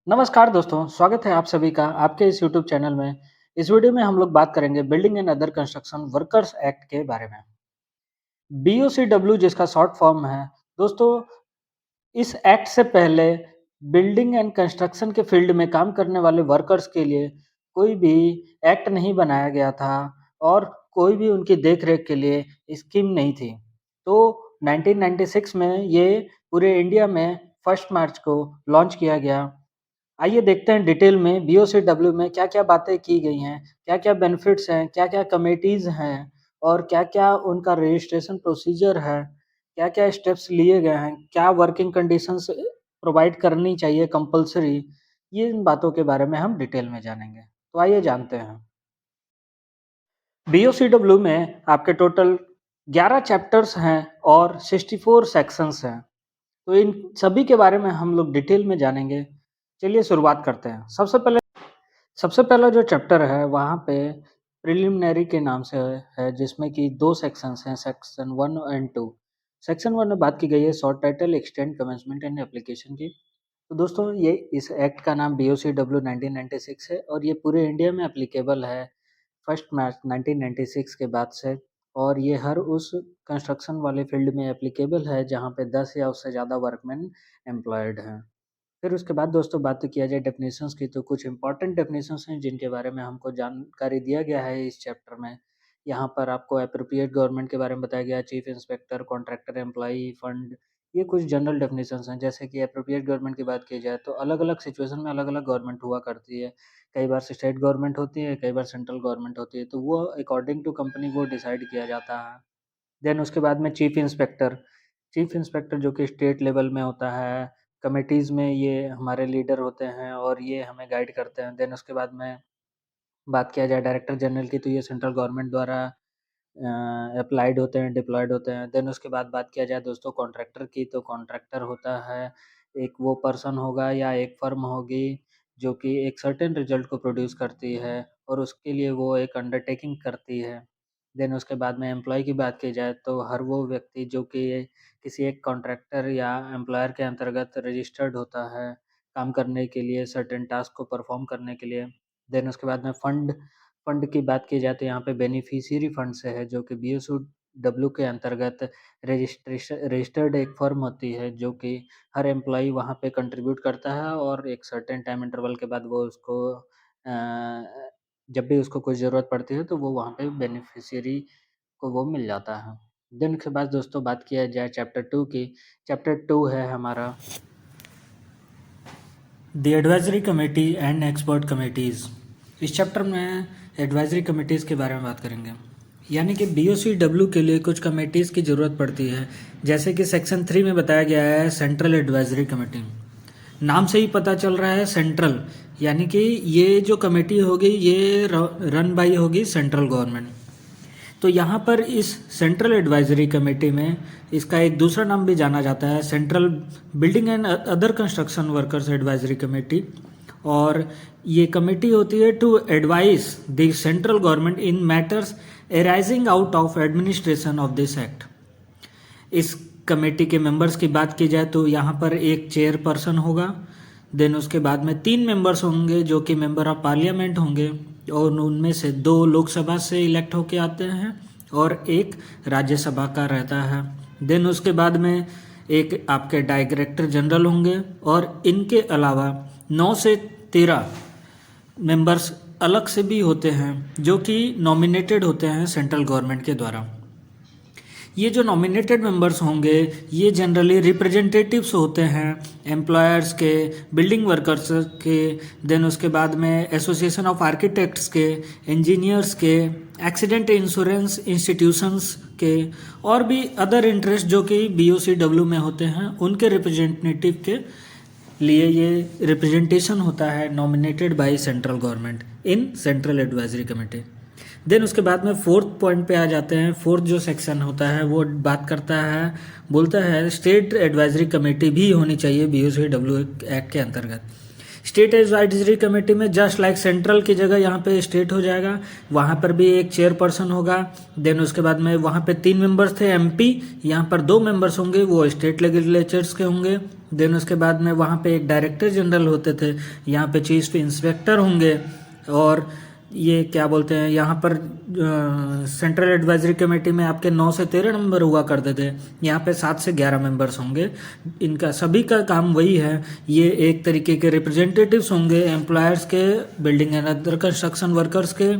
नमस्कार दोस्तों, स्वागत है आप सभी का आपके इस यूट्यूब चैनल में। इस वीडियो में हम लोग बात करेंगे building and other construction workers act के बारे में। बीओसीडब्ल्यू जिसका शॉर्ट फॉर्म है। दोस्तों, इस एक्ट से पहले बिल्डिंग एंड कंस्ट्रक्शन के फील्ड में काम करने वाले वर्कर्स के लिए कोई भी एक्ट नहीं बनाया गया था और कोई भी उनकी देख-रेख के लिए स्कीम नहीं थी। तो 1996 में ये पूरे इंडिया में 1 मार्च को लॉन्च किया गया। आइए देखते हैं डिटेल में बीओसीडब्ल्यू में क्या-क्या बातें की गई हैं, क्या-क्या बेनिफिट्स हैं, क्या-क्या कमिटीज़ हैं और क्या-क्या उनका रजिस्ट्रेशन प्रोसीजर है, क्या-क्या स्टेप्स लिए गए हैं, क्या वर्किंग कंडीशंस प्रोवाइड करनी चाहिए कंपल्सरी, ये इन बातों के बारे में हम डिटेल में जानेंगे। तो आइए जानते हैं। बीओसीडब्ल्यू में आपके टोटल 11 चैप्टर्स हैं और 64 सेक्शंस हैं। तो इन सभी के बारे में हम लोग डिटेल में जानेंगे। चलिए शुरुआत करते हैं। सबसे पहला जो चैप्टर है वहाँ पे प्रिलिमिनरी के नाम से है जिसमें कि 2 सेक्शंस हैं, सेक्शन 1 एंड 2। सेक्शन 1 में बात की गई है short title extend commencement and application की। तो दोस्तों ये इस एक्ट का नाम बीओसीडब्ल्यू 1996 है और ये पूरे इंडिया में एप्लीकेबल है 1 मार्च 1996 के बाद से। और ये हर उस कंस्ट्रक्शन वाले फील्ड में एप्लीकेबल है जहाँ पे 10 या उससे ज़्यादा वर्कमैन एम्प्लॉयड हैं। फिर उसके बाद दोस्तों बात किया जाए डेफिनेशंस की, तो कुछ इंपॉर्टेंट डेफिनेशंस हैं जिनके बारे में हमको जानकारी दिया गया है इस चैप्टर में। यहाँ पर आपको एप्रोप्रिएट गवर्नमेंट के बारे में बताया गया है, chief inspector, contractor, employee, fund, ये कुछ जनरल डेफिनेशंस हैं। जैसे कि एप्रोप्रिएट गवर्नमेंट की बात की जाए तो अलग-अलग सिचुएशन में अलग-अलग गवर्नमेंट हुआ करती है। कई बार स्टेट गवर्नमेंट होती है, कई बार सेंट्रल गवर्नमेंट होती है, तो वो अकॉर्डिंग टू कंपनी वो डिसाइड किया जाता है। देन उसके बाद में चीफ इंस्पेक्टर जो कि स्टेट लेवल में होता है, कमिटीज़ में ये हमारे लीडर होते हैं और ये हमें गाइड करते हैं। देन उसके बाद में बात किया जाए डायरेक्टर जनरल की, तो ये सेंट्रल गवर्नमेंट द्वारा एप्लाइड होते हैं, डिप्लॉयड होते हैं। देन उसके बाद बात किया जाए दोस्तों कॉन्ट्रैक्टर की, तो कॉन्ट्रैक्टर होता है एक वो पर्सन होगा या एक फर्म होगी जो कि एक सर्टेन रिज़ल्ट को प्रोड्यूस करती है और उसके लिए वो एक अंडरटेकिंग करती है। देन उसके बाद में एम्प्लॉयी की बात की जाए तो हर वो व्यक्ति जो कि किसी एक कॉन्ट्रैक्टर या एम्प्लॉयर के अंतर्गत रजिस्टर्ड होता है, काम करने के लिए, सर्टेन टास्क को परफ़ॉर्म करने के लिए। देन उसके बाद में फंड की बात की जाए तो यहाँ पे बेनिफिशियरी फंड से है जो कि बीओसीडब्ल्यू के अंतर्गत रजिस्टर्ड एक फर्म होती है जो कि हर एम्प्लॉयी वहाँ पे कंट्रीब्यूट करता है और एक सर्टेन टाइम इंटरवल के बाद वो उसको जब भी उसको कोई ज़रूरत पड़ती है तो वो वहाँ पे बेनिफिशियरी को वो मिल जाता है। देन उसके बाद दोस्तों बात किया जाए चैप्टर 2 की। चैप्टर 2 है हमारा the advisory committee and expert committees. इस चैप्टर में एडवाइजरी कमिटीज़ के बारे में बात करेंगे, यानी कि बीओसीडब्ल्यू के लिए कुछ कमिटीज़ की ज़रूरत पड़ती है। जैसे कि सेक्शन 3 में बताया गया है सेंट्रल एडवाइजरी कमेटी। नाम से ही पता चल रहा है सेंट्रल, यानी कि ये जो कमेटी होगी ये रन बाई होगी सेंट्रल गवर्नमेंट। तो यहाँ पर इस सेंट्रल एडवाइजरी कमेटी में इसका एक दूसरा नाम भी जाना जाता है central building and other construction workers advisory committee. और ये कमेटी होती है to advise the central government in matters arising out of administration of this act. इस कमेटी के मेंबर्स की बात की जाए तो यहाँ पर एक चेयरपर्सन होगा। देन उसके बाद में 3 मेंबर्स होंगे जो कि मेंबर ऑफ पार्लियामेंट होंगे और उनमें से 2 लोकसभा से इलेक्ट होके आते हैं और एक राज्यसभा का रहता है। देन उसके बाद में एक आपके डायरेक्टर जनरल होंगे और इनके अलावा 9 से 13 मेंबर्स अलग से भी होते हैं जो कि नॉमिनेटेड होते हैं सेंट्रल गवर्नमेंट के द्वारा। ये जो नॉमिनेटेड मेंबर्स होंगे ये जनरली रिप्रेजेंटेटिव्स होते हैं एम्प्लॉयर्स के, बिल्डिंग वर्कर्स के, देन उसके बाद में एसोसिएशन ऑफ आर्किटेक्ट्स के, इंजीनियर्स के, एक्सीडेंट इंश्योरेंस इंस्टीट्यूशंस के और भी अदर इंटरेस्ट जो कि बीओसीडब्ल्यू में होते हैं उनके रिप्रेजेंटेटिव के लिए ये रिप्रेजेंटेशन होता है nominated by central government in central advisory committee. Then उसके बाद में 4th पॉइंट पे आ जाते हैं। 4th जो सेक्शन होता है वो बात करता है, बोलता है स्टेट एडवाइजरी कमेटी भी होनी चाहिए बीओसीडब्ल्यू एक्ट के अंतर्गत। स्टेट एडवाइजरी कमेटी में जस्ट लाइक सेंट्रल की जगह यहाँ पे स्टेट हो जाएगा, वहाँ पर भी एक चेयरपर्सन होगा। देन उसके बाद में वहाँ पे 3 मेंबर्स थे एमपी, यहाँ पर 2 मेंबर्स होंगे वो स्टेट लेजिस्लेचर्स के होंगे। देन उसके बाद में वहाँ पे एक डायरेक्टर जनरल होते थे, यहाँ पे चीफ इंस्पेक्टर होंगे। और ये क्या बोलते हैं यहाँ पर सेंट्रल एडवाइजरी कमेटी में आपके 9 से 13 नंबर हुआ करते थे, यहाँ पे 7 से 11 मेंबर्स होंगे। इनका सभी का काम वही है, ये एक तरीके के रिप्रेजेंटेटिव्स होंगे एम्प्लॉयर्स के, building and other construction workers के,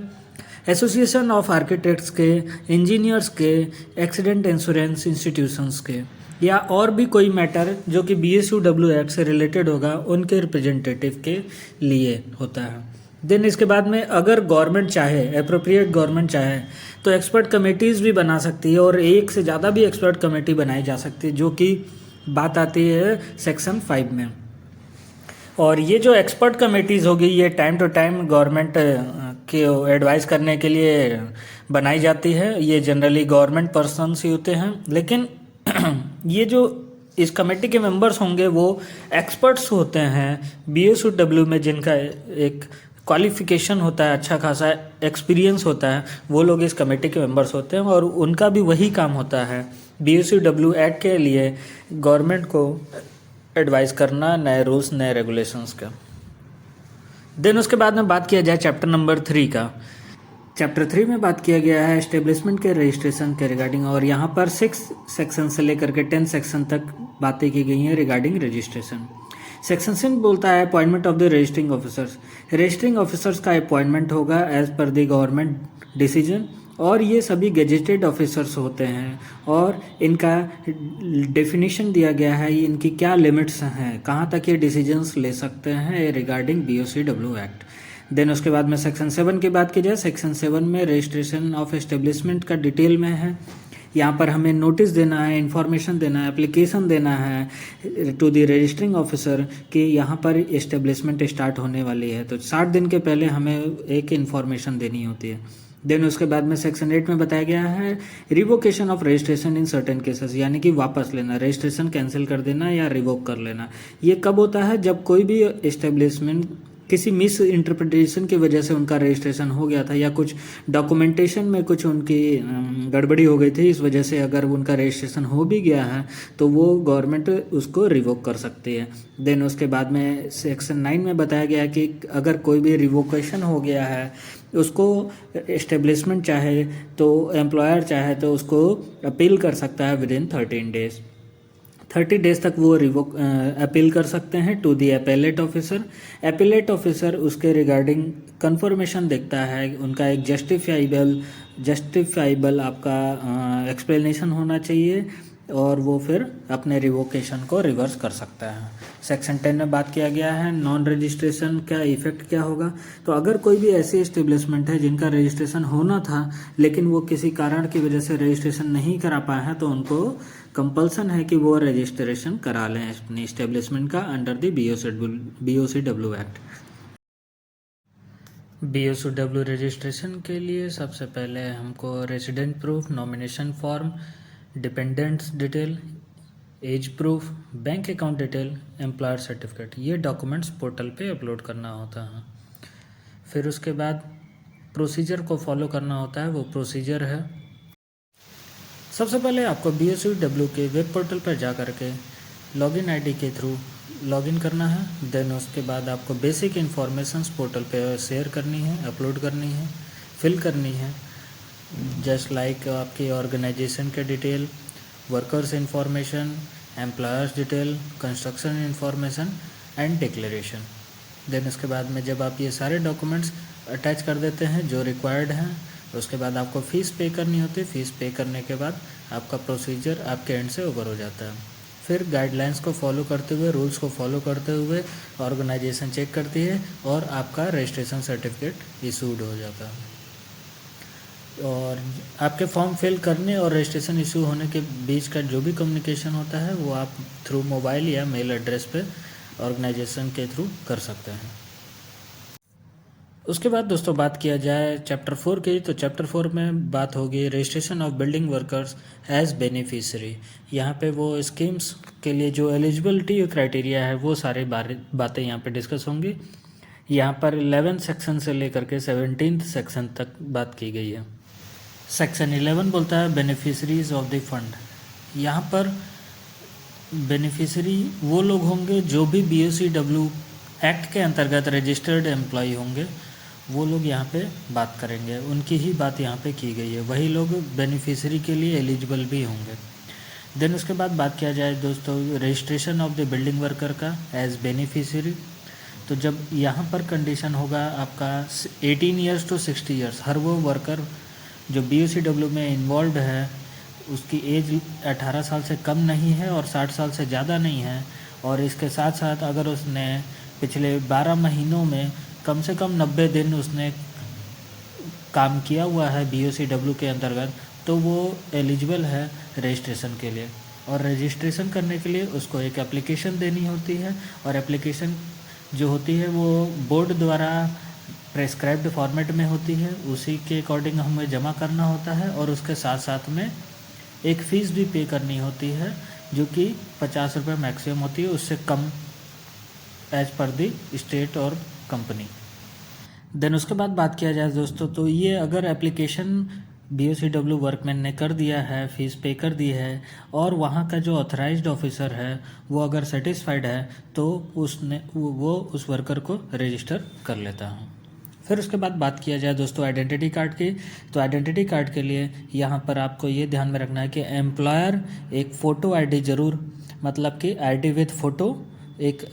एसोसिएशन ऑफ आर्किटेक्ट्स के, इंजीनियर्स के, एक्सीडेंट इंश्योरेंस इंस्टीट्यूशंस के, या और भी कोई मैटर जो कि BSUW एक्ट से रिलेटेड होगा उनके रिप्रेजेंटेटिव के लिए होता है। देन इसके बाद में अगर गवर्नमेंट चाहे, अप्रोप्रिएट गवर्नमेंट चाहे तो एक्सपर्ट कमेटीज़ भी बना सकती है, और एक से ज़्यादा भी एक्सपर्ट कमेटी बनाई जा सकती है, जो कि बात आती है सेक्शन 5 में। और ये जो एक्सपर्ट कमेटीज़ होगी ये टाइम टू टाइम गवर्नमेंट के एडवाइस करने के लिए बनाई जाती है। ये जनरली गवर्नमेंट पर्सन्स ही होते हैं, लेकिन ये जो इस कमेटी के मेंबर्स होंगे वो एक्सपर्ट्स होते हैं BSUW में, जिनका एक क्वालिफिकेशन होता है, अच्छा खासा एक्सपीरियंस होता है, वो लोग इस कमेटी के मेंबर्स होते हैं। और उनका भी वही काम होता है BSUW एक्ट के लिए गवर्नमेंट को एडवाइस करना नए रूल्स नए रेगुलेशंस का। देन उसके बाद में बात किया जाए चैप्टर नंबर 3 का। चैप्टर 3 में बात किया गया है एस्टेब्लिशमेंट के रजिस्ट्रेशन के रिगार्डिंग, और यहाँ पर 6 सेक्शन से लेकर के 10 सेक्शन तक बातें की गई हैं रिगार्डिंग रजिस्ट्रेशन। सेक्शन 6 बोलता है appointment of the registering officers. Registering officers का अपॉइंटमेंट होगा as per the government decision, और ये सभी गेजेटेड ऑफिसर्स होते हैं, और इनका डेफिनेशन दिया गया है इनकी क्या लिमिट्स हैं, कहाँ तक ये डिसीजंस ले सकते हैं रिगार्डिंग BSUW एक्ट। देन उसके बाद में सेक्शन 7 की बात की जाए, सेक्शन 7 में रजिस्ट्रेशन ऑफ एस्टेब्लिशमेंट का डिटेल में है। यहाँ पर हमें नोटिस देना है, इन्फॉर्मेशन देना है, एप्लीकेशन देना है टू द रजिस्टरिंग ऑफिसर कि यहाँ पर एस्टेब्लिशमेंट स्टार्ट होने वाली है, तो 60 दिन के पहले हमें एक इन्फॉर्मेशन देनी होती है। देन उसके बाद में सेक्शन 8 में बताया गया है revocation of registration in certain cases, यानी कि वापस लेना, रजिस्ट्रेशन कैंसिल कर देना या रिवोक कर लेना। ये कब होता है? जब कोई भी एस्टेब्लिशमेंट किसी मिस इंटरप्रिटेशन की वजह से उनका रजिस्ट्रेशन हो गया था, या कुछ डॉक्यूमेंटेशन में कुछ उनकी गड़बड़ी हो गई थी, इस वजह से अगर उनका रजिस्ट्रेशन हो भी गया है तो वो गवर्नमेंट उसको रिवोक कर सकती है। देन उसके बाद में सेक्शन 9 में बताया गया है कि अगर कोई भी रिवोकेशन हो गया है उसको एस्टेब्लिशमेंट चाहे तो एम्प्लॉयर चाहे तो उसको अपील कर सकता है विद इन 13 डेज। 30 डेज तक वो रिवोक अपील कर सकते हैं to the appellate officer. Appellate officer उसके रिगार्डिंग कंफर्मेशन देखता है, उनका एक जस्टिफाइबल आपका एक्सप्लेनेशन होना चाहिए, और वो फिर अपने रिवोकेशन को रिवर्स कर सकता है। सेक्शन 10 में बात किया गया है नॉन रजिस्ट्रेशन का इफेक्ट क्या होगा। तो अगर कोई भी ऐसी एस्टेब्लिशमेंट है जिनका रजिस्ट्रेशन होना था लेकिन वो किसी कारण की वजह से रजिस्ट्रेशन नहीं करा पाया है, तो उनको कंपल्सन है कि वो रजिस्ट्रेशन करा लें अपनी एस्टेब्लिशमेंट का under the BOCW act. BOCW registration के लिए सबसे पहले हमको resident proof, nomination form, dependents detail, age proof, bank account detail, employer certificate, ये डॉक्यूमेंट्स पोर्टल पे अपलोड करना होता है। फिर उसके बाद प्रोसीजर को फॉलो करना होता है, वो प्रोसीजर है सबसे पहले आपको BSUW के वेब पोर्टल पर जा कर के लॉगिन आईडी के थ्रू लॉगिन करना है। देन उसके बाद आपको बेसिक इन्फॉर्मेशंस पोर्टल पे शेयर करनी है, अपलोड करनी है, फिल करनी है, जस्ट लाइक आपकी ऑर्गेनाइजेशन के detail, workers information, employers detail, construction information and declaration. Then उसके बाद में जब आप ये सारे डॉक्यूमेंट्स अटैच कर देते हैं जो रिक्वायर्ड हैं, उसके बाद आपको फ़ीस पे करनी होती है। फ़ीस पे करने के बाद आपका प्रोसीजर आपके एंड से ओवर हो जाता है। फिर गाइडलाइंस को फॉलो करते हुए, रूल्स को फॉलो करते हुए ऑर्गेनाइजेशन चेक करती है और आपका रजिस्ट्रेशन सर्टिफिकेट इशूड हो जाता है। और आपके फॉर्म फिल करने और रजिस्ट्रेशन इशू होने के बीच का जो भी कम्युनिकेशन होता है वो आप थ्रू मोबाइल या मेल एड्रेस पे ऑर्गेनाइजेशन के थ्रू कर सकते हैं। उसके बाद दोस्तों बात किया जाए चैप्टर 4 की, तो चैप्टर 4 में बात होगी registration of building workers as beneficiary. यहाँ पे वो स्कीम्स के लिए जो एलिजिबिलिटी क्राइटेरिया है वो सारे बातें यहाँ पे डिस्कस होंगी। यहाँ पर 11 सेक्शन से लेकर के 17 सेक्शन तक बात की गई है। सेक्शन 11 बोलता है बेनिफिशरीज ऑफ द फंड। यहाँ पर बेनिफिशरी वो लोग होंगे जो भी BOCW एक्ट के अंतर्गत रजिस्टर्ड एम्प्लॉय होंगे, वो लोग यहाँ पे बात करेंगे, उनकी ही बात यहाँ पे की गई है, वही लोग बेनिफिशरी के लिए एलिजिबल भी होंगे। देन उसके बाद बात किया जाए दोस्तों registration of the building worker का एज बेनिफिशरी। तो जब यहाँ पर कंडीशन होगा आपका 18 ईयर्स टू 60 ईयर्स, हर वो वर्कर जो BOCW में इन्वॉल्व है उसकी एज 18 साल से कम नहीं है और 60 साल से ज़्यादा नहीं है, और इसके साथ साथ अगर उसने पिछले 12 महीनों में कम से कम 90 दिन उसने काम किया हुआ है BOCW के अंतर्गत, तो वो एलिजिबल है रजिस्ट्रेशन के लिए। और रजिस्ट्रेशन करने के लिए उसको एक एप्लीकेशन देनी होती है, और एप्लीकेशन जो होती है वो बोर्ड द्वारा प्रेस्क्राइब्ड फॉर्मेट में होती है, उसी के अकॉर्डिंग हमें जमा करना होता है, और उसके साथ साथ में एक फ़ीस भी पे करनी होती है जो कि 50 रुपये मैक्सिमम होती है, उससे कम एज पर दी स्टेट और कंपनी। देन उसके बाद बात किया जाए दोस्तों, तो ये अगर एप्लीकेशन BOCW वर्कमैन ने कर दिया है, फ़ीस पे कर दी है, और वहाँ का जो ऑथराइज्ड ऑफिसर है वो अगर सेटिस्फाइड है, तो वो उस वर्कर को रजिस्टर कर लेता है। फिर उसके बाद बात किया जाए दोस्तों आइडेंटिटी कार्ड की, तो आइडेंटिटी कार्ड के लिए यहाँ पर आपको ये ध्यान में रखना है कि एम्प्लॉयर एक फ़ोटो ID ज़रूर, मतलब कि ID विथ फ़ोटो एक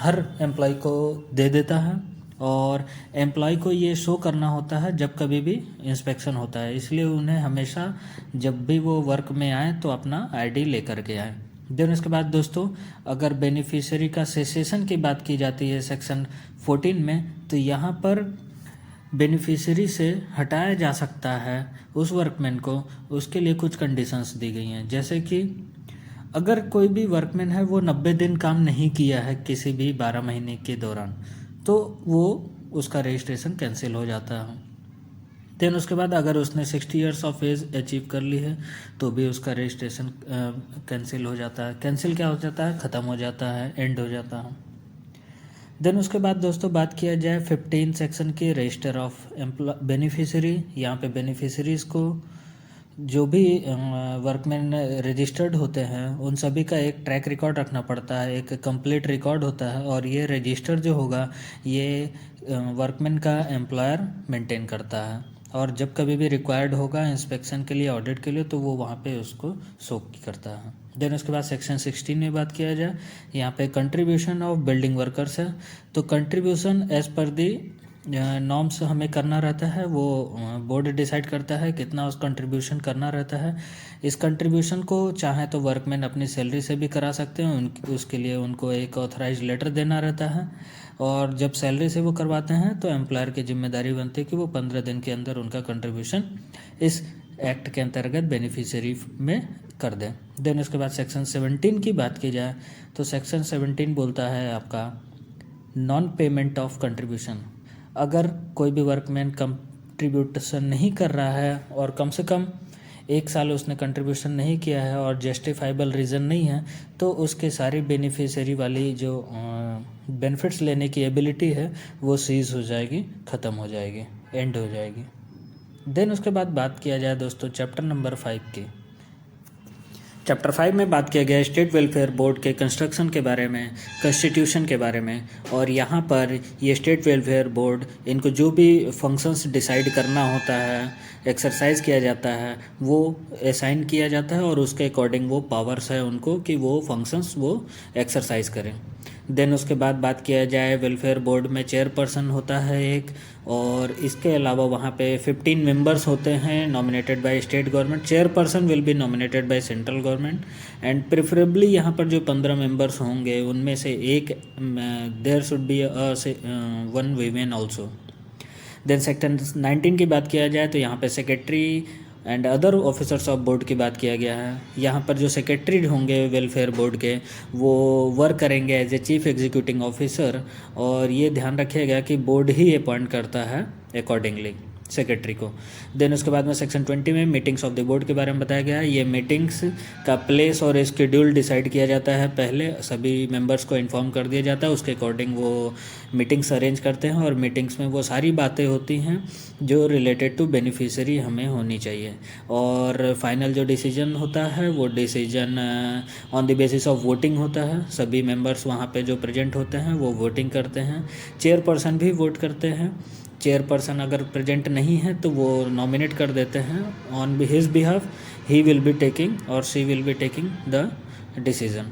हर एम्प्लॉय को दे देता है, और एम्प्लॉय को ये शो करना होता है जब कभी भी इंस्पेक्शन होता है, इसलिए उन्हें हमेशा जब भी वो वर्क में आए तो अपना ID लेकर के आए। देन उसके बाद दोस्तों अगर बेनिफिशियरी का सेसेशन की बात की जाती है सेक्शन 14 में, तो यहाँ पर बेनिफिशियरी से हटाया जा सकता है उस वर्कमैन को, उसके लिए कुछ कंडीशंस दी गई हैं, जैसे कि अगर कोई भी वर्कमैन है वो 90 दिन काम नहीं किया है किसी भी 12 महीने के दौरान, तो वो उसका रजिस्ट्रेशन कैंसिल हो जाता है। देन उसके बाद अगर उसने 60 ईयर्स ऑफ एज अचीव कर ली है तो भी उसका रजिस्ट्रेशन कैंसिल हो जाता है। कैंसिल क्या हो जाता है? ख़त्म हो जाता है, एंड हो जाता है। देन उसके बाद दोस्तों बात किया जाए 15 सेक्शन के रजिस्टर ऑफ बेनिफिशरी। यहाँ पे बेनिफिशरीज़ को जो भी वर्कमैन रजिस्टर्ड होते हैं उन सभी का एक ट्रैक रिकॉर्ड रखना पड़ता है, एक कंप्लीट रिकॉर्ड होता है, और ये रजिस्टर जो होगा ये वर्कमैन का एम्प्लॉयर मेंटेन करता है, और जब कभी भी रिक्वायर्ड होगा इंस्पेक्शन के लिए, ऑडिट के लिए, तो वो वहाँ पे उसको शो करता है। देन उसके बाद सेक्शन 16 में बात किया जाए, यहाँ पे कंट्रीब्यूशन ऑफ बिल्डिंग वर्कर्स है। तो कंट्रीब्यूशन एज पर दी नॉर्म्स हमें करना रहता है, वो बोर्ड डिसाइड करता है कितना उस कंट्रीब्यूशन करना रहता है। इस कंट्रीब्यूशन को चाहे तो वर्कमैन अपनी सैलरी से भी करा सकते हैं, उसके लिए उनको एक ऑथराइज लेटर देना रहता है, और जब सैलरी से वो करवाते हैं तो एम्प्लॉयर की जिम्मेदारी बनती है कि वो 15 दिन के अंदर उनका कंट्रीब्यूशन इस एक्ट के अंतर्गत बेनिफिशियरी में कर दें। देन उसके बाद सेक्शन 17 की बात की जाए तो सेक्शन 17 बोलता है आपका नॉन पेमेंट ऑफ कंट्रीब्यूशन। अगर कोई भी वर्कमैन कंट्रीब्यूशन नहीं कर रहा है और कम से कम 1 साल उसने कंट्रीब्यूशन नहीं किया है और जस्टिफाइबल रीज़न नहीं है, तो उसके सारी बेनिफिशियरी वाली जो बेनिफिट्स लेने की एबिलिटी है वो सीज हो जाएगी, ख़त्म हो जाएगी, एंड हो जाएगी। देन उसके बाद बात किया जाए दोस्तों चैप्टर नंबर 5 की। चैप्टर 5 में बात किया गया स्टेट वेलफेयर बोर्ड के कंस्ट्रक्शन के बारे में, कॉन्स्टिट्यूशन के बारे में, और यहाँ पर ये स्टेट वेलफेयर बोर्ड इनको जो भी फंक्शंस डिसाइड करना होता है, एक्सरसाइज किया जाता है, वो असाइन किया जाता है, और उसके अकॉर्डिंग वो पावर्स है उनको कि वो फंक्शंस वो एक्सरसाइज करें। देन उसके बाद बात किया जाए वेलफेयर बोर्ड में चेयरपर्सन होता है एक, और इसके अलावा वहाँ पे 15 मेंबर्स होते हैं nominated by state government. Chairperson will be nominated by central government, and preferably यहाँ पर जो 15 मेंबर्स होंगे उनमें से एक there should be one women also. Then section 19 की बात किया जाए तो यहाँ पे secretary and other officers of board की बात किया गया है। यहाँ पर जो सेक्रेटरी होंगे वेलफेयर बोर्ड के, वो वर्क करेंगे as a chief executing officer, और ये ध्यान रखिएगा कि बोर्ड ही अपॉइंट करता है अकॉर्डिंगली सेक्रेटरी को। देन उसके बाद में सेक्शन 20 में मीटिंग्स ऑफ द बोर्ड के बारे में बताया गया है। ये मीटिंग्स का प्लेस और शेड्यूल डिसाइड किया जाता है, पहले सभी मेंबर्स को इन्फॉर्म कर दिया जाता है, उसके अकॉर्डिंग वो मीटिंग्स अरेंज करते हैं, और मीटिंग्स में वो सारी बातें होती हैं जो रिलेटेड टू बेनिफिशियरी हमें होनी चाहिए। और फाइनल जो डिसीजन होता है वो decision on the basis of voting होता है। सभी मेंबर्स वहाँ पे जो प्रेजेंट होते हैं वो वोटिंग करते हैं। चेयरपर्सन भी वोट करते हैं। चेयरपर्सन अगर प्रेजेंट नहीं है तो वो नॉमिनेट कर देते हैं, on his behalf he will be taking और she will be taking the decision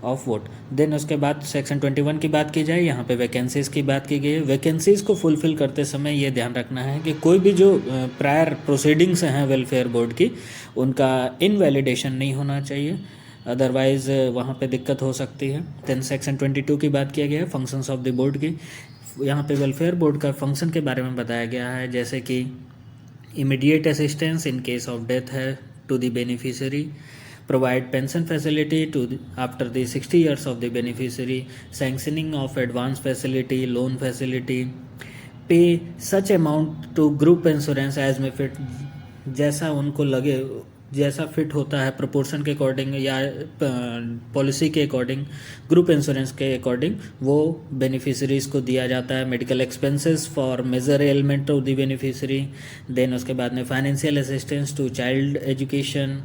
of vote. Then उसके बाद सेक्शन 21 की बात की जाए, यहाँ पे वैकेंसीज़ की बात की गई है। वैकेंसीज़ को फुलफ़िल करते समय ये ध्यान रखना है कि कोई भी जो प्रायर प्रोसीडिंग्स हैं वेलफेयर बोर्ड की, उनका इनवैलिडेशन नहीं होना चाहिए, अदरवाइज़ वहाँ पे दिक्कत हो सकती है। देन सेक्शन 22 की बात किया गया है फंक्शंस ऑफ द बोर्ड की। यहाँ पे वेलफेयर बोर्ड का फंक्शन के बारे में बताया गया है, जैसे कि immediate assistance in case of death है to the beneficiary, provide pension facility to after the 60 years of the beneficiary, sanctioning of advance facility, loan facility, pay such amount to group insurance as may fit, जैसा उनको लगे, जैसा fit होता है proportion के according या policy के according, group insurance के अकॉर्डिंग वो बेनिफिशरीज को दिया जाता है। Medical expenses for major element of the beneficiary. Then उसके बाद में financial assistance to child education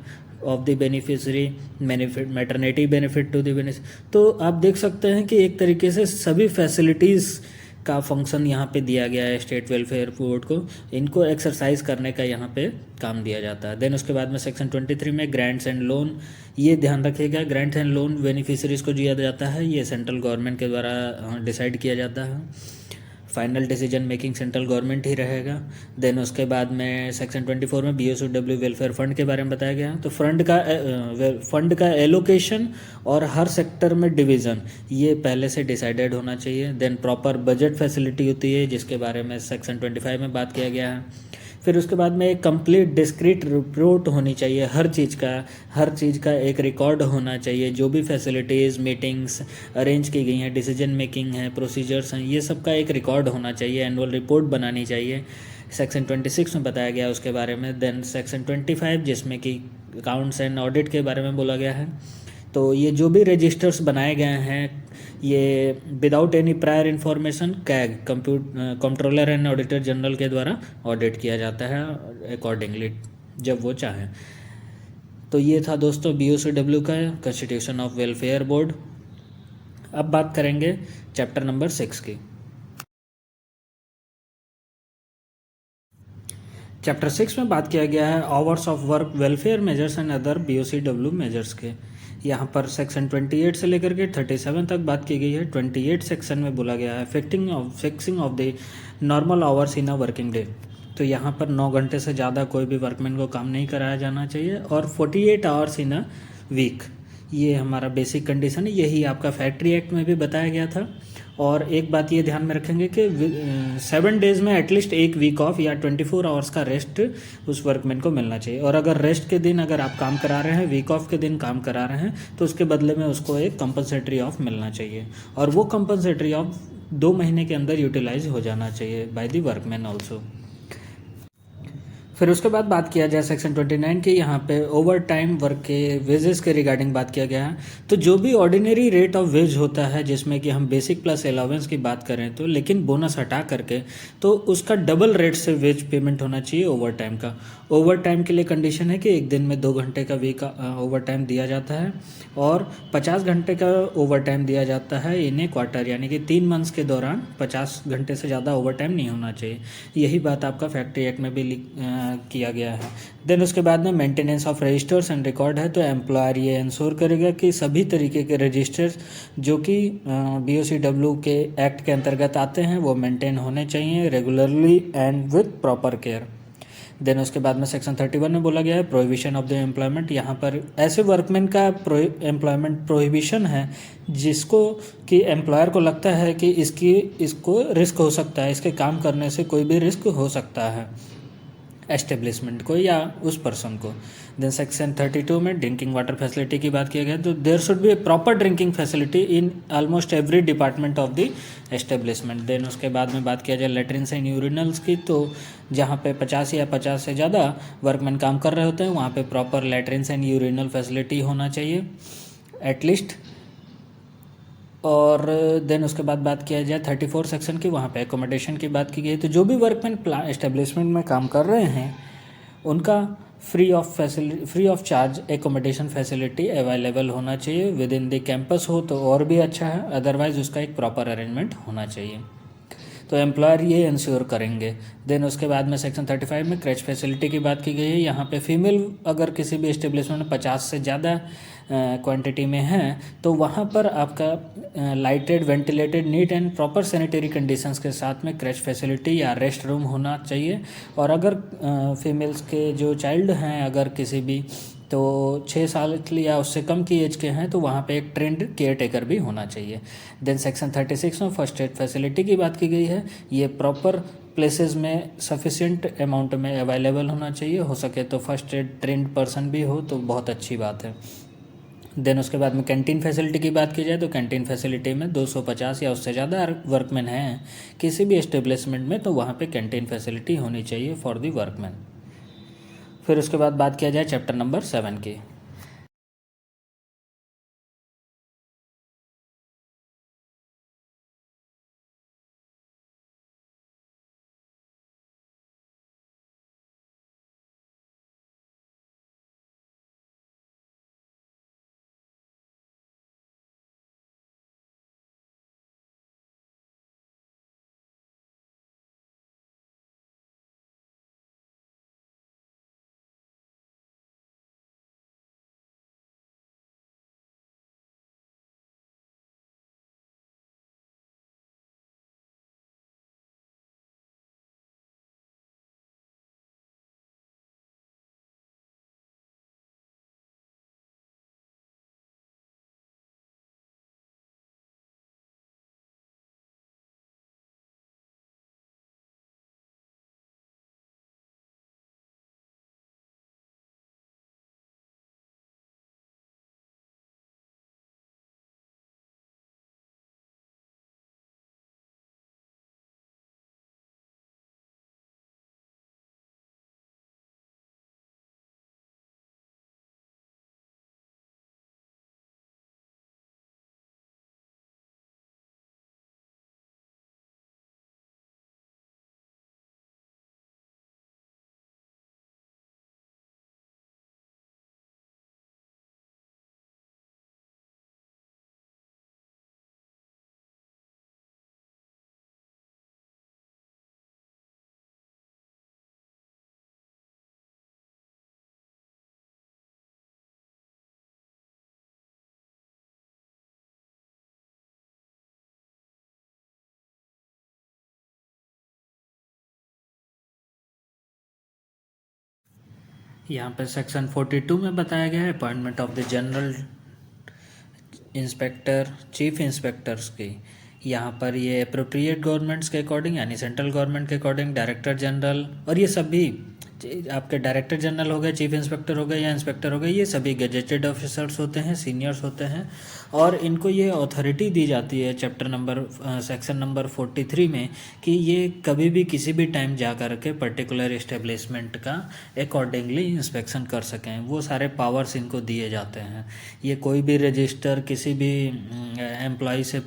of the beneficiary, maternity benefit to the beneficiary. तो आप देख सकते हैं कि एक तरीके से सभी फैसिलिटीज़ का फंक्शन यहाँ पे दिया गया है स्टेट वेलफेयर बोर्ड को, इनको एक्सरसाइज करने का यहाँ पे काम दिया जाता है। देन उसके बाद में सेक्शन 23 में ग्रांट्स एंड लोन, ये ध्यान रखिएगा, ग्रांट्स एंड लोन बेनिफिशरीज को दिया जाता है, ये सेंट्रल गवर्नमेंट के द्वारा डिसाइड किया जाता है। Final decision making central government ही रहेगा। देन उसके बाद में सेक्शन 24 में BOCW वेलफेयर फंड के बारे में बताया गया। तो फंड का एलोकेशन और हर सेक्टर में डिवीज़न ये पहले से डिसाइडेड होना चाहिए। देन प्रॉपर बजट फैसिलिटी होती है जिसके बारे में सेक्शन 25 में बात किया गया है। फिर उसके बाद में एक कंप्लीट डिस्क्रीट रिपोर्ट होनी चाहिए, हर चीज़ का एक रिकॉर्ड होना चाहिए, जो भी फैसिलिटीज़ मीटिंग्स अरेंज की गई हैं, डिसीजन मेकिंग है, प्रोसीजर्स हैं, ये सब का एक रिकॉर्ड होना चाहिए, एनुअल रिपोर्ट बनानी चाहिए। सेक्शन 26 में बताया गया उसके बारे में। देन सेक्शन 25 जिसमें कि अकाउंट्स एंड ऑडिट के बारे में बोला गया है। तो ये जो भी रजिस्टर्स बनाए गए हैं ये without any prior information CAG controller and auditor general के द्वारा ऑडिट किया जाता है अकॉर्डिंगली जब वो चाहें। तो ये था दोस्तों BOCW का कॉन्स्टिट्यूशन ऑफ वेलफेयर बोर्ड। अब बात करेंगे चैप्टर नंबर 6 की। चैप्टर 6 में बात किया गया है hours of work, welfare measures and other BOCW measures के। यहाँ पर सेक्शन 28 से लेकर के 37 तक बात की गई है। 28 सेक्शन में बोला गया है fixing of the normal hours in a working day. तो यहाँ पर 9 घंटे से ज़्यादा कोई भी वर्कमैन को काम नहीं कराया जाना चाहिए, और 48 आवर्स इन अ वीक, ये हमारा बेसिक कंडीशन है। यही आपका फैक्ट्री एक्ट में भी बताया गया था। और एक बात ये ध्यान में रखेंगे कि 7 डेज़ में एटलीस्ट एक वीक ऑफ या 24 आवर्स का रेस्ट उस वर्कमैन को मिलना चाहिए। और अगर रेस्ट के दिन अगर आप काम करा रहे हैं, वीक ऑफ के दिन काम करा रहे हैं, तो उसके बदले में उसको एक कंपनसेटरी ऑफ मिलना चाहिए, और वो कंपनसेटरी ऑफ 2 महीने के अंदर यूटिलाइज हो जाना चाहिए बाय द वर्कमैन ऑल्सो। फिर उसके बाद बात किया जाए सेक्शन 29 की, यहाँ पे ओवर टाइम वर्क के वेजेस के रिगार्डिंग बात किया गया है। तो जो भी ऑर्डिनरी रेट ऑफ वेज होता है, जिसमें कि हम बेसिक प्लस अलाउंस की बात करें तो, लेकिन बोनस हटा करके, तो उसका डबल रेट से वेज पेमेंट होना चाहिए ओवर टाइम का। ओवर टाइम के लिए कंडीशन है कि एक दिन में 2 घंटे का वीक ओवर टाइम दिया जाता है, और 50 घंटे का ओवर टाइम दिया जाता है इन ए क्वार्टर, यानी कि 3 मंथ्स के दौरान 50 घंटे से ज़्यादा ओवर टाइम नहीं होना चाहिए। यही बात आपका फैक्ट्री एक्ट में भी किया गया है। देन उसके बाद में maintenance of registers and record है। तो एम्प्लॉयर ये इंश्योर करेगा कि सभी तरीके के रजिस्टर्स जो कि BOCW के एक्ट के अंतर्गत आते हैं वो मेंटेन होने चाहिए regularly and with proper care. Then उसके बाद में सेक्शन 31 में बोला गया है प्रोहिबिशन ऑफ द एम्प्लॉयमेंट। यहाँ पर ऐसे वर्कमैन का एम्प्लॉयमेंट प्रोहिबिशन है जिसको कि एम्प्लॉयर को लगता है कि इसको रिस्क हो सकता है, इसके काम करने से कोई भी रिस्क हो सकता है। एस्टेब्लिशमेंट को या उस पर्सन को। देन सेक्शन 32 में ड्रिंकिंग वाटर फैसिलिटी की बात किया गया, तो there should be a proper drinking facility in almost every department of the establishment. Then उसके बाद में बात किया जाए लेट्रिन्स एंड यूरिनल्स की, तो जहाँ पे 50 या 50 से ज़्यादा वर्कमैन काम कर रहे होते हैं वहाँ पे प्रॉपर लेट्रिन्स एंड यूरिनल फैसिलिटी होना चाहिए एटलीस्ट। और देन उसके बाद बात किया जाए 34 सेक्शन की, वहाँ पे एकोमोडेशन की बात की गई। तो जो भी वर्कमैन प्लान एस्टेब्लिशमेंट में काम कर रहे हैं उनका free of charge accommodation facility available होना चाहिए। विद इन द कैंपस हो तो और भी अच्छा है, अदरवाइज़ उसका एक प्रॉपर अरेंजमेंट होना चाहिए। तो एम्प्लॉयर ये इंश्योर करेंगे। देन उसके बाद में सेक्शन 35 में क्रैच फैसिलिटी की बात की गई है। यहाँ पे फीमेल अगर किसी भी एस्टेब्लिशमेंट में 50 से ज़्यादा क्वांटिटी में है तो वहाँ पर आपका lighted, ventilated, neat and proper sanitary conditions के साथ में क्रैच फैसिलिटी या रेस्ट रूम होना चाहिए। और अगर फीमेल्स के जो चाइल्ड हैं अगर किसी भी तो 6 साल या उससे कम की एज के हैं तो वहाँ पे एक ट्रेंड केयर टेकर भी होना चाहिए। देन सेक्शन 36 में फर्स्ट एड फैसिलिटी की बात की गई है। ये प्रॉपर प्लेसेस में सफिशिएंट अमाउंट में अवेलेबल होना चाहिए, हो सके तो फर्स्ट एड ट्रेंड पर्सन भी हो तो बहुत अच्छी बात है। देन उसके बाद में कैंटीन फैसिलिटी की बात की जाए तो कैंटीन फैसिलिटी में 250 या उससे ज़्यादा वर्कमैन हैं किसी भी एस्टेब्लिशमेंट में तो वहाँ पे कैंटीन फैसिलिटी होनी चाहिए फॉर दी वर्कमैन। फिर उसके बाद बात किया जाए चैप्टर नंबर 7 की। यहाँ पे सेक्शन 42 में बताया गया है appointment of the general inspector, chief inspectors की। यहाँ पर ये अप्रोप्रिएट गवर्नमेंट्स के अकॉर्डिंग यानी सेंट्रल गवर्नमेंट के अकॉर्डिंग डायरेक्टर जनरल और ये सभी आपके डायरेक्टर जनरल हो गए, चीफ इंस्पेक्टर हो गए या इंस्पेक्टर हो गए, ये सभी गजेटेड ऑफिसर्स होते हैं, सीनियर्स होते हैं और इनको ये अथॉरिटी दी जाती है सेक्शन नंबर 43 में कि ये कभी भी किसी भी टाइम जा कर के पर्टिकुलर इस्टेब्लिशमेंट का अकॉर्डिंगली इंस्पेक्शन कर सकें। वो सारे पावर्स इनको दिए जाते हैं। ये कोई भी रजिस्टर किसी भी एम्प्लॉय से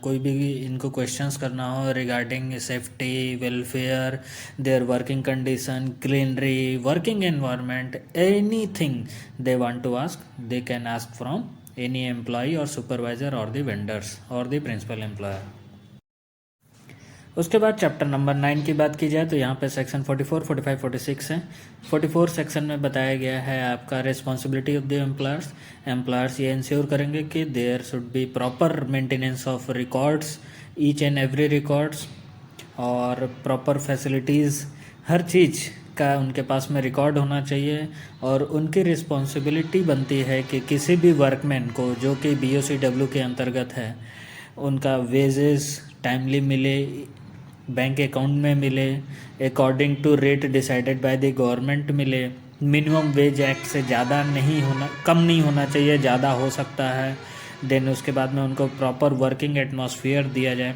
कोई भी इनको क्वेश्चंस करना हो regarding safety, welfare, their working condition, cleanliness, working environment, anything they want to ask, they can ask from any employee और सुपरवाइजर और द वेंडर्स और द प्रिंसिपल एम्प्लॉयर। उसके बाद चैप्टर नंबर 9 की बात की जाए तो यहाँ पे सेक्शन 44, 45, 46 है। 44 सेक्शन में बताया गया है आपका रिस्पॉन्सिबिलिटी ऑफ द एम्प्लॉयर्स ये इंश्योर करेंगे कि there should be proper maintenance of records, each and every records और प्रॉपर फैसिलिटीज़, हर चीज़ का उनके पास में रिकॉर्ड होना चाहिए। और उनकी रिस्पॉन्सिबिलिटी बनती है कि किसी भी वर्कमैन को जो कि BOCW के अंतर्गत है उनका वेजेस टाइमली मिले, बैंक अकाउंट में मिले, according to rate decided by the government मिले, मिनिमम वेज एक्ट से ज़्यादा नहीं होना, कम नहीं होना चाहिए, ज़्यादा हो सकता है। देन उसके बाद में उनको प्रॉपर वर्किंग एटमॉस्फेयर दिया जाए।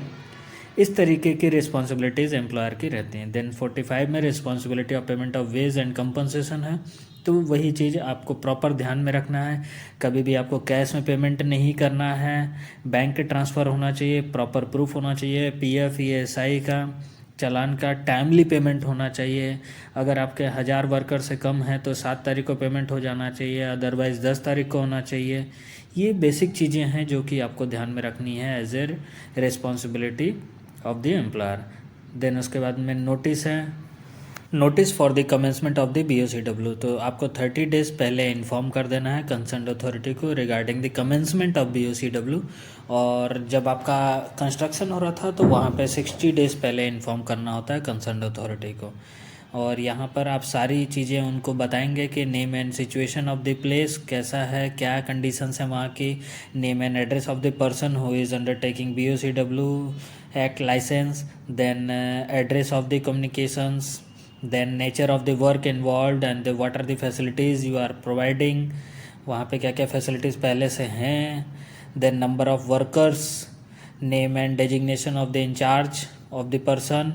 इस तरीके की रिस्पॉन्सिबिलिटीज़ एम्प्लॉयर की रहती हैं। देन 45 में responsibility of payment of ways and compensation है। तो वही चीज़ आपको प्रॉपर ध्यान में रखना है, कभी भी आपको कैश में पेमेंट नहीं करना है, बैंक ट्रांसफ़र होना चाहिए, प्रॉपर प्रूफ होना चाहिए, पीएफ ईएसआई का चालान का टाइमली पेमेंट होना चाहिए। अगर आपके 1000 वर्कर से कम है तो 7 तारीख को पेमेंट हो जाना चाहिए, अदरवाइज़ 10 तारीख को होना चाहिए। ये बेसिक चीज़ें हैं जो कि आपको ध्यान में रखनी है as a responsibility of the employer. Then उसके बाद में नोटिस है, notice for the commencement of the BOCW। तो आपको 30 डेज़ पहले इन्फॉर्म कर देना है कंसर्न अथॉरिटी को regarding the commencement of BOCW। और जब आपका कंस्ट्रक्शन हो रहा था तो वहाँ पे 60 डेज़ पहले इन्फॉर्म करना होता है कंसर्न अथॉरिटी को। और यहाँ पर आप सारी चीज़ें उनको बताएंगे कि name and situation of the place कैसा है, क्या कंडीशंस है वहाँ की, name and address of the person who is undertaking BOCW act licence, then address of the communications, then nature of the work involve and what are the facilities you are providing, वहाँ पे क्या क्या facilities पहले से हैं, then number of workers, name and designation of the incharge of the person,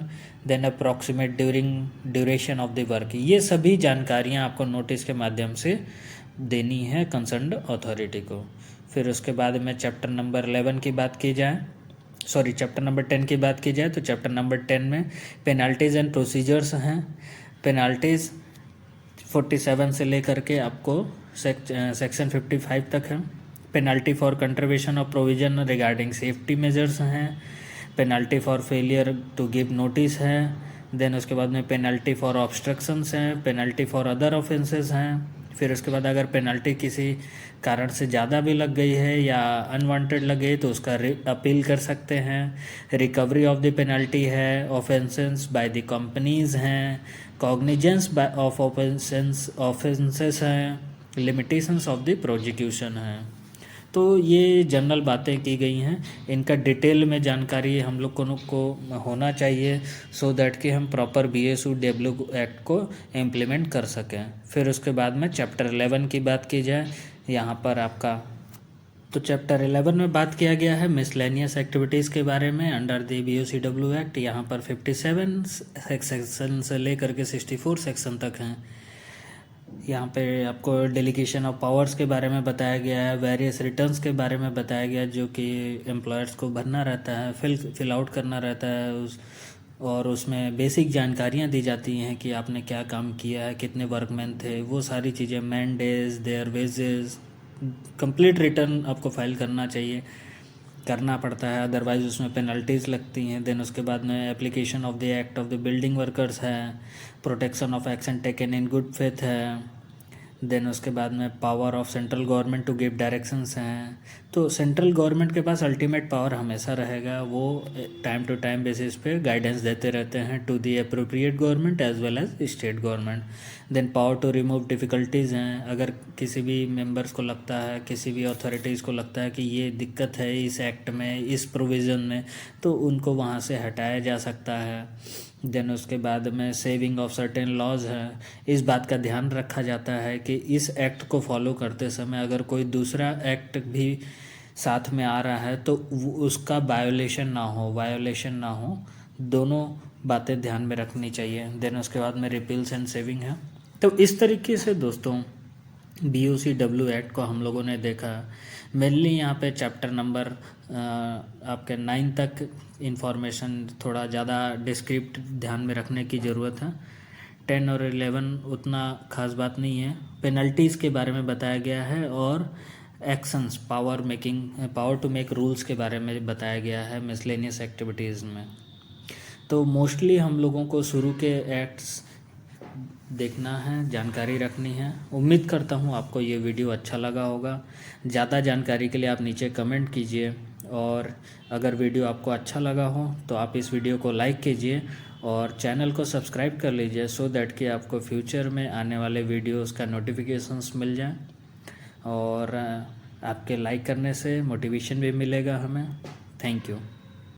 then approximate duration of the work. ये सभी जानकारियाँ आपको नोटिस के माध्यम से देनी है कंसर्न्ड अथॉरिटी को। फिर उसके बाद में चैप्टर नंबर 11 की बात की जाए, चैप्टर नंबर 10 की बात की जाए तो चैप्टर नंबर 10 में पेनाल्टीज़ एंड प्रोसीजर्स हैं। पेनाल्टीज़ 47 से लेकर के आपको सेक्शन 55 तक है। Penalty for contribution of provision regarding safety measures हैं। Penalty for failure to give notice है। देन उसके बाद में पेनल्टी फॉर ऑब्स्ट्रक्शंस हैं, पेनल्टी फॉर अदर ऑफेंसेस हैं। फिर उसके बाद अगर पेनल्टी किसी कारण से ज़्यादा भी लग गई है या अनवांटेड लग गई तो उसका अपील कर सकते हैं। रिकवरी ऑफ द पेनल्टी है, ऑफेंसेस बाय द कंपनीज़ हैं, कॉग्निजेंस ऑफ ऑफेंसेस हैं, लिमिटेशंस ऑफ द प्रोजिक्यूशन हैं। तो ये जनरल बातें की गई हैं, इनका डिटेल में जानकारी हम लोग को होना चाहिए सो दैट कि हम प्रॉपर BOCW एक्ट को इम्प्लीमेंट कर सकें। फिर उसके बाद में चैप्टर 11 की बात की जाए यहाँ पर आपका, तो चैप्टर 11 में बात किया गया है मिसलेनियस एक्टिविटीज़ के बारे में अंडर द BOCW एक्ट। यहाँ पर 57 सेक्शन से लेकर के 64 सेक्शन तक हैं। यहाँ पे आपको डेलीगेशन ऑफ पावर्स के बारे में बताया गया है, वेरियस रिटर्न्स के बारे में बताया गया जो कि एम्प्लॉयर्स को भरना रहता है, फिल आउट करना रहता है और उसमें बेसिक जानकारियाँ दी जाती हैं कि आपने क्या काम किया है, कितने वर्कमैन थे, वो सारी चीज़ें, man days, their wages, complete return आपको फाइल करना पड़ता है, अदरवाइज़ उसमें पेनल्टीज़ लगती हैं। देन उसके बाद में application of the act of the building workers है, protection of action taken in good faith है। देन उसके बाद में power of central government to give directions हैं। तो सेंट्रल गवर्नमेंट के पास अल्टीमेट पावर हमेशा रहेगा, वो टाइम टू टाइम बेसिस पे गाइडेंस देते रहते हैं to the appropriate government as well as state government. Then power to remove difficulties हैं, अगर किसी भी मेंबर्स को लगता है, किसी भी अथॉरिटीज़ को लगता है कि ये दिक्कत है इस एक्ट में, इस प्रोविज़न में, तो उनको वहाँ से हटाया जा सकता है। देन उसके बाद में सेविंग ऑफ सर्टेन लॉज है, इस बात का ध्यान रखा जाता है कि इस एक्ट को फॉलो करते समय अगर कोई दूसरा एक्ट भी साथ में आ रहा है तो उसका वायोलेशन ना हो, दोनों बातें ध्यान में रखनी चाहिए। देन उसके बाद में रिपील्स एंड सेविंग है। तो इस तरीके से दोस्तों BOCW एक्ट को हम लोगों ने देखा। मेनली यहाँ पे चैप्टर नंबर आपके 9 तक इन्फॉर्मेशन थोड़ा ज़्यादा डिस्क्रिप्ट ध्यान में रखने की ज़रूरत है। 10 और 11 उतना ख़ास बात नहीं है। पेनल्टीज़ के बारे में बताया गया है और actions, power to make rules के बारे में बताया गया है मिसलेनियस एक्टिविटीज़ में। तो मोस्टली हम लोगों को शुरू के एक्ट्स देखना है, जानकारी रखनी है। उम्मीद करता हूँ आपको ये वीडियो अच्छा लगा होगा। ज़्यादा जानकारी के लिए आप नीचे कमेंट कीजिए और अगर वीडियो आपको अच्छा लगा हो तो आप इस वीडियो को लाइक कीजिए और चैनल को सब्सक्राइब कर लीजिए सो दैट कि आपको फ्यूचर में आने वाले वीडियोस का नोटिफिकेशंस मिल जाए और आपके लाइक करने से मोटिवेशन भी मिलेगा हमें। Thank you.